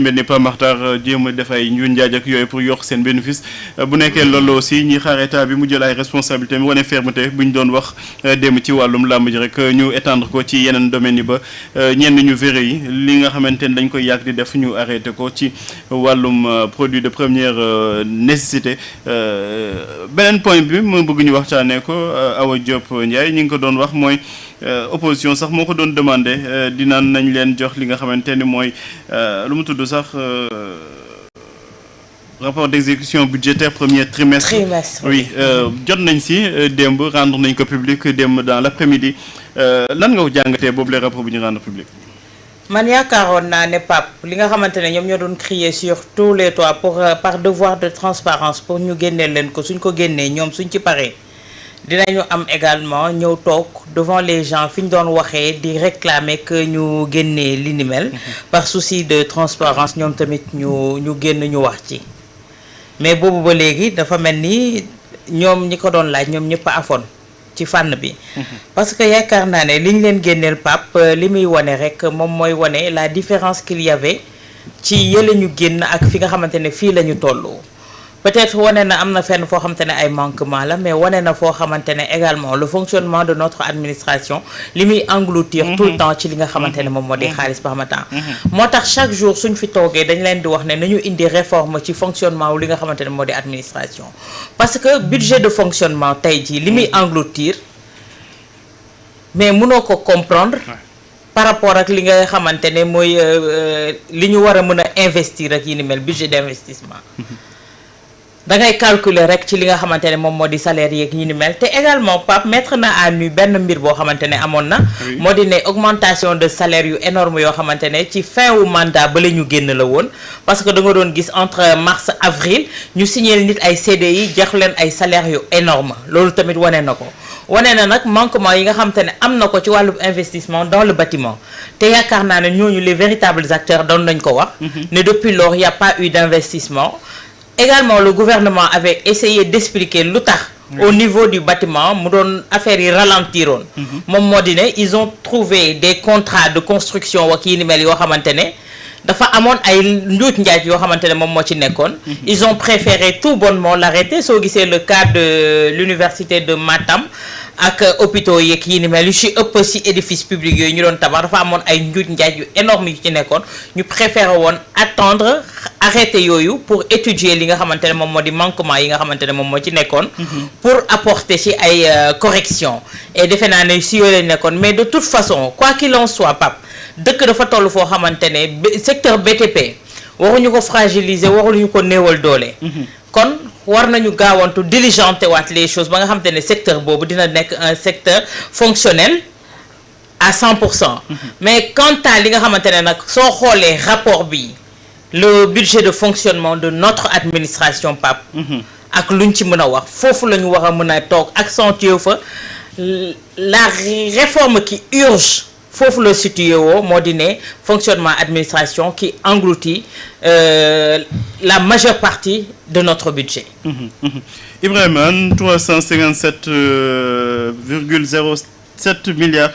mel ni Pa Makhtar jéem a def ay njuuj njaaj ak yooyu pour yokk seen bénéfice bu nekkee loolu aussi ñi xaar état bi mu jël ay responsabilités mi wane fermeté bu ñu doon wax démb ci wàllum làmb ji rek ñu étendre ko ci yeneen domaines yi ba ñenn ñu verre yi li nga xamante ni dañ koy yàgg di def ñu arrêté ko ci wàllum produit de première nécessité beneen point bi ma bëgg ñu waxtaanee ko Awa Diop Ndiaye ñi ngi ko doon wax mooy opposition sax moo ko doon demandé dinaan nañ leen jox li nga xamante ni mooy lu mu tudd sax rapport d'exécution budgétaire premier trimestre. Oui jot nañ si démb rendre nañ ko public démb dans l'après-midi lan nga ko jàngatee boobu les rapports bu ñu rendre public. man yaakaaroon naa ne Pape li nga xamante ne ñoom ñoo doon crier sur tous les toits pour par devoir de transparence pour ñu génneel leen ko suñ ko génnee ñoom suñ ci paree dinañu am également ñëw toog devant les gens fi ñu doon waxee di réclamer que ñu génnee li ni mel par souci de transparence ñoom tamit ñu génn ñu wax ci mais boobu ba léegi dafa mel ni ñoom ñi ko doon laaj ñoom ñëpp a afoon ci fànn bi parce que yaakaar naa ne li ñu leen génneel Pape li muy wane rek moom mooy wane la différence qu'il y avait ci yële ñu génn ak fi nga xamante ne fii la ñu tolloo peut-être wane na am na fenn foo xamante ne ay manquement la mais wane na foo xamante ne également le fonctionnement de notre administration li muy engloutir tout le temps ci li nga xamante ne moom moo di xaalis ba xamante moo tax chaque jour suñ fi toogee dañ leen di wax ne nañu indi réforme ci fonctionnement wu li nga xamante ne moo di administration parce que budget de fonctionnement tey jii li muy engloutir mais mënoo ko comprendre par rapport ak li nga xamante ne mooy li ñu war a mën a investir ak yi ni mel budget d'investissement da ngay calculer rek ci li nga xamante ne moom moo di salaire yeeg ñu ni mel te également Pape mettre na à nu benn mbir boo xamante ne amoon na moo di ne augmentation de salaire yu énorme yoo xamante ne ci fin wu mandat ba la ñu génn la woon parce que da nga doon gis entre mars avril ñu signéel nit ay CDI jox leen ay salaire yu énorme loolu tamit wane na ko wane na nag manquement yi nga xamante ne am na ko ci wàllu investissement dans le bâtiment te yaakaar naa ne ñooñu les véritables acteurs doon nañ ko wax ne depuis lors il y a pas eu d'investissement. Également, le gouvernement avait essayé d'expliquer lu tax au niveau du bâtiment mu doon affaire yi ralentiroon moom moo di ne ils ont trouvé des contrats de construction wa kii ni mel yoo xamante ne dafa amoon ay njuuj njaaj yoo xamante ne moom moo ci nekkoon ils ont préféré tout bonnement l'arrêter soo gisee le cas de l'université de Matam ak hôpitaux yeeg yi ni mel yu ci ëpp ci édifice public yooyu ñu doon tabax dafa amoon ay njuuj njaaj yu énorme yu ci nekkoon ñu préféré woon attendre arrêté yooyu pour étudier li nga xamante ne moom moo di manquement yi nga xamante ne moom moo ci nekkoon pour apporter ci ay correction et defe naa ne si yooyu lañ nekkoon mais de toute façon quoi qu'il en soit Pape dëkk dafa toll foo xamante ne secteur BTP waruñu ko fragiliser waruñu ko néewal doole kon war nañu gaawantu diligenter waat les choses ba nga xamante ne secteur boobu dina nekk un secteur fonctionnel à 100% mais quant à li nga xamante ne nag soo xoolee rapport bi le budget de fonctionnement de notre administration Pape ak luñ ci mën a wax foofu la ñu war a mën a toog accentuer fa la réforme qui urge foofu la situé woo moo di ne fonctionnement administration qui engloutit la majeure partie de notre budget. Ibrahima 357,07 milliards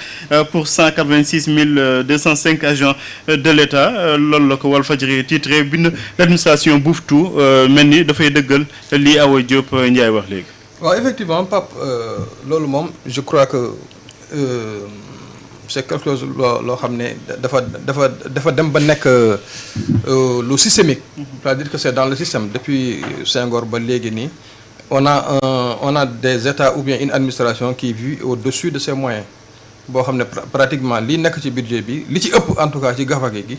pour 186 205 agents de l'État loolu la ko Walfadjri titré bind l'administration bouffe tout mel ni dafay dëggal lii Awa Diop Ndiaye wax léegi. waaw effectivement Pape loolu moom je crois que c'est quelque chose loo xam ne dafa dem ba nekk lu systémique. C'est-à-dire que c'est dans le système depuis Senghor ba léegi nii. On a des États ou bien une administration qui vit au-dessus de ses moyens boo xam ne pratiquement li nekk ci budget bi li ci ëpp en tout cas ci gafaka gi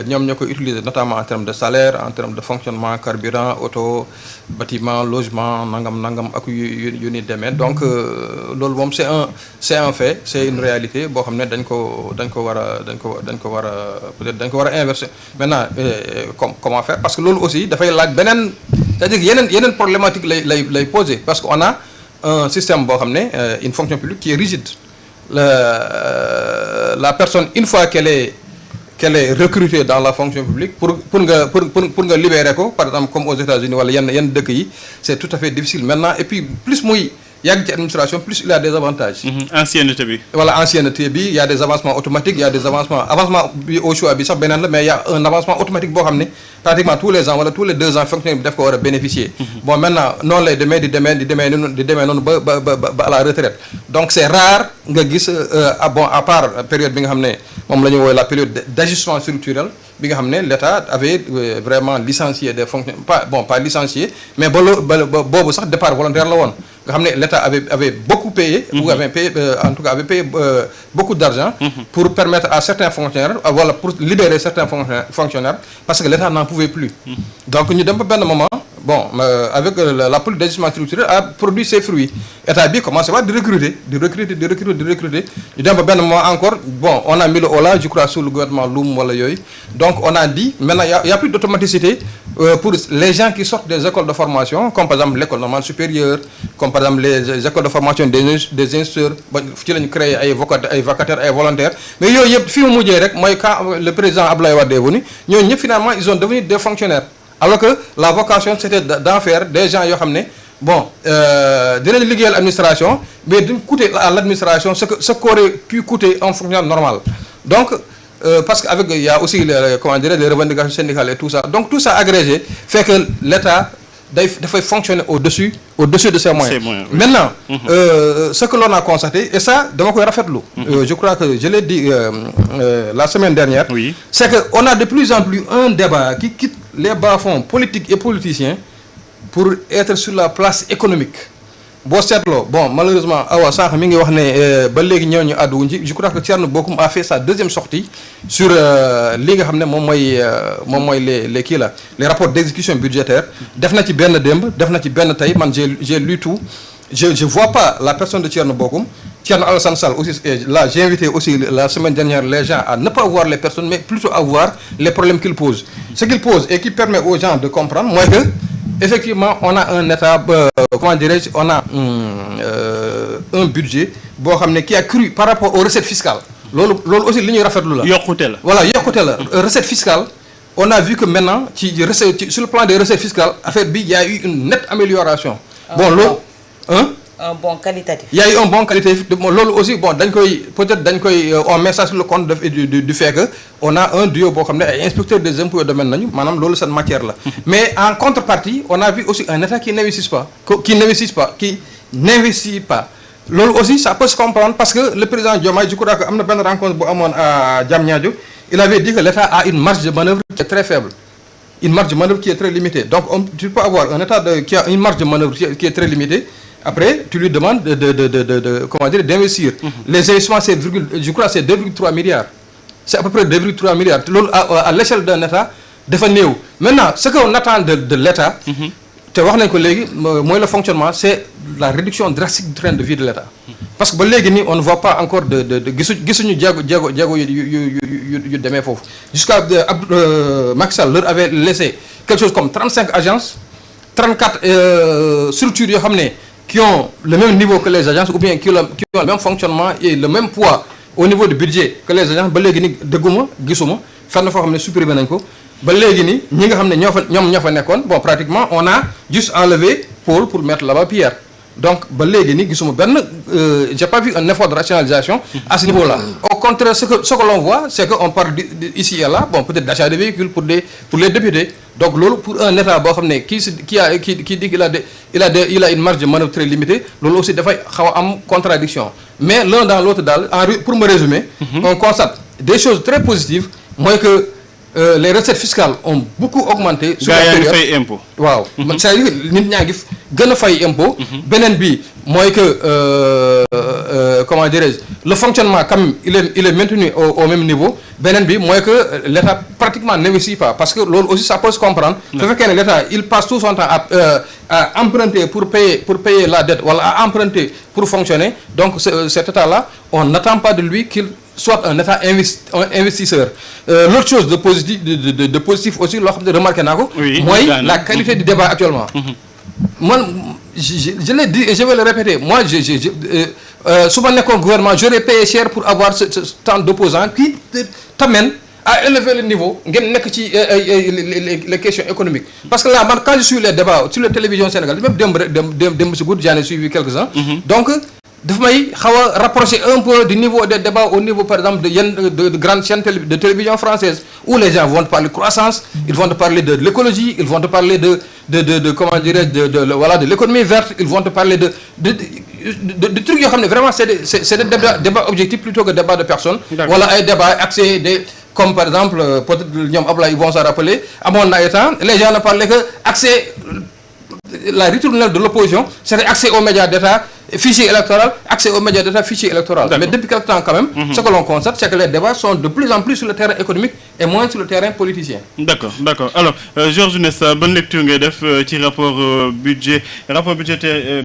ñoom ñoo koy utiliser notamment en termes de salaire en termes de fonctionnement carburant auto bâtiment logement nangam ak yu ni demee donc loolu moom c'est un fait c'est une réalité boo xam ne dañ ko war a peut-être dañ ko war a inverser maintenant comment faire parce que loolu aussi dafay laaj beneen c'est-à-dire yeneen problématique lay poser parce que on a un système boo xam ne une fonction publique qui est rigide la personne une fois qu'elle est recrutée dans la fonction publique pour nga libérer ko par exemple comme aux États-Unis wala yenn dëkk yi c'est tout à fait difficile maintenant et puis plus muy yàgg ci administration plus il a des avantages. Ancienneté bi. Voilà, ancienneté bi, il y a des avancements automatiques, il y a des avancement bi au choix bi sax beneen la, mais il y a un avancement automatique boo xam ne pratiquement tous les ans wala tous les 2 ans fonctionnaire bi daf ko war a bénéficier. Bon maintenant noonu lay demee di demee noonu ba à la retraite. Donc c'est rare nga gis à part période bi nga xam ne moom la ñu woowee la période d'ajustement structurel bi nga xam ne l'État avait vraiment licencié des fonctionnaires pas licencié mais boobu sax départ volontaire la woon nga xam ne l'État avait beaucoup payé ou avait payé en tout cas avait payé beaucoup d'argent pour permettre à certains fonctionnaires wala pour libérer certains fonctionnaires parce que l'État n'en pouvait plus donc ñu dem ba benn moment avec la politique d'ajustement structurel a produit ses fruits État bi commencé waat di recruter ñu dem ba benn moment encore on a mis le holà je crois sous le gouvernement Loum wala yooyu donc on a dit maintenant il y a plus d'automaticité pour les gens qui sortent des écoles de formation comme par exemple l'école normale supérieure comme par exemple les écoles de formation des instituteurs ba ci lañu créé ay vacataires ay volontaires mais yooyu yëpp fi mu mujjee rek mooy quand le président Abdoulaye Wade est venu ñooñu ñëpp finalement ils ont devenu des fonctionnaires alors que la vocation c'était d'en faire des gens yoo xam ne dinañ liggéeyal administration mais duñ coûter à l'administration ce qu'aurait pu coûter un fonctionnaire normal donc parce que avec il y a aussi les revendications syndicales et tout ça donc tout ça agrégé fait que l'État dafay fonctionner au-dessus de ses moyens. Oui. Maintenant ce que l'on a constaté et ça dama koy rafetlu je crois que je l'ai dit la semaine dernière oui. C'est que on a de plus en plus un débat qui quitte les bas-fonds politiques et politiciens pour être sur la place économique boo seetloo malheureusement awa sànq mi ngi wax ne ba léegi ñëw ñu àdduwuñ ci je crois que Thierno Bocoum a fait sa deuxième sortie sur li nga xam ne moom mooy les rapports d'exécution budgétaire def na ci benn démb def na ci benn tey man j'ai lu tout je vois pas la personne de Thierno Bocoum Thierno Alassane Sall aussi là j'ai invité aussi la semaine dernière les gens à ne pas voir les personnes mais plutôt à voir les problèmes qu'ils posent ce qu'ils posent et qui permet aux gens de comprendre mooy que effectivement on a un état comment dirais-je on a un budget boo xam ne qui a cru par rapport aux recettes fiscales loolu aussi li ñuy rafetlu la yokkute la voilà yokkute la recette fiscale on a vu que maintenant sur le plan des recettes fiscales affaire bi il y a eu une nette amélioration un bon qualitatif. Il y a eu un bon qualitatif loolu aussi dañ koy peut-être on met ça sur le compte du fait que on a un duo boo xam ne ay inspecteurs des impôts et domaines nañu maanaam loolu seen matière la mais en contrepartie on a vu aussi un État qui n'investit pas loolu aussi ça peut se comprendre parce que le président Diomaye je crois que am na benn rencontre bu amoon à Diamniadio il avait dit que l'État a une marge de manœuvre qui est très faible une marge de manœuvre qui est très limitée donc tu peux avoir un État qui a une marge de manœuvre qui est très limitée. Après, tu lui demandes d'investir. Les investissements, je crois, c'est 2,3 milliards. C'est à peu près 2,3 milliards. À l'échelle d'un État, dafa néew. Maintenant, ce qu'on attend de l'État, te wax nañ ko léegi mooy le fonctionnement, c'est la réduction drastique du train de vie de l'État. Parce que ba léegi nii on ne voit pas encore gisuñu jéego yu demee foofu. Jusqu'à Macky Sall leur avait laissé quelque chose comme 35 agences, 34 structures yoo xam ne qui ont le même niveau que les agences ou bien qui ont le même fonctionnement et le même poids au niveau du budget que les agences ba léegi ni dégguma gisuma fenn foo xam ne supprimé nañ ko ba léegi ni ñi nga xam ne ñoo fa nekkoon pratiquement on a juste enlevé Paul pour mettre là-bas Pierre donc ba léegi ni gisuma benn j'ai pas vu un effort de rationalisation à ce niveau-là au contraire ce que l'on voit c'est que on parle ici et là peut-être d'achat de véhicules pour les députés donc loolu pour un État boo xam ne qui dit qu'il a une marge de manœuvre très limitée loolu aussi dafay xaw a am contradiction mais l'un dans l'autre daal pour me résumer on constate des choses très positives mooy que les recettes fiscales ont beaucoup augmenté. sur la période fay impôt. waaw c'est-à-dire nit ñaa ngi gën a fay impôt. beneen bi mooy que comment dirais-je le fonctionnement quand même il est maintenu au même niveau beneen bi mooy que l'État pratiquement n'investit pas parce que loolu aussi ça peut se comprendre. su fekkee ne l'État il passe tout son temps à emprunter pour payer la dette wala à emprunter pour fonctionner donc cet État-là on n'attend pas de lui qu'il soit un État investisseur. L'autre chose de positif aussi loo xam ne remarqué naa ko. mooy la qualité du débat actuellement. man je l'ai dit et je vais le répéter moi su ma nekkoon gouvernement j'aurais payé cher pour avoir ce temps d'opposants qui t'amène à élever le niveau ngeen nekk ci les questions économiques parce que là man quand je suis les débats sur la télévision sénégalaise même démb si guddi j'en ai suivi quelques-uns donc daf may xaw a rapprocher un peu du niveau des débats au niveau par exemple de grandes chaînes de télévision françaises où les gens vont te parler de croissance, ils vont te parler de l'écologie, ils vont te parler de comment dirais-je de l'économie verte, ils vont te parler de trucs yoo xam ne vraiment c'est des débats objectifs plutôt que débat de personnes. Wala ay débats accès des comme par exemple peut-être ñoom Ablaye ils vont s'en rappeler amoon na ay temps les gens ne parlaient que accès la ritournelle de l'opposition c'était accès aux médias d'État, fichier électoral, accès aux médias d'État, fichier électoral. Mais depuis quelque temps quand même, ce que l'on constate, c'est que les débats sont de plus en plus sur le terrain économique et moins sur le terrain politicien. D'accord. Alors, Georges Nesta, bonne lecture ngay def ci rapport budgétaire